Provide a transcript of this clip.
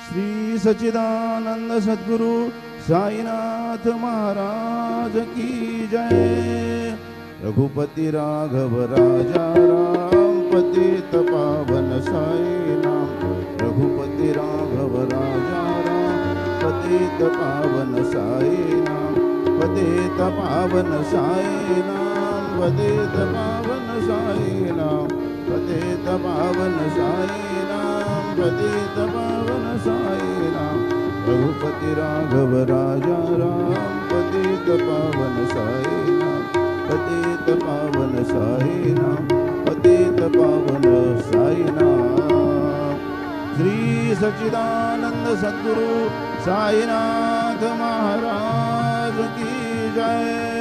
श्री सच्चिदानंद सद्गुरु साईनाथ महाराज की जय। रघुपति राघव राजा राम पतित पावन साई नाम। रघुपति राघव राजा राम पतित पावन साई नाम। पतित पावन साई नाम। पतित पावन साई नाम। पतित पावन साई नाम। पतित पावन साई नाम। रघुपति राघव राजा राम पतित पावन साई नाम। पतित पावन साई नाम। पतित पावन साई नाम। श्री सच्चिदानंद सद्गुरु साईनाथ महाराज की जय।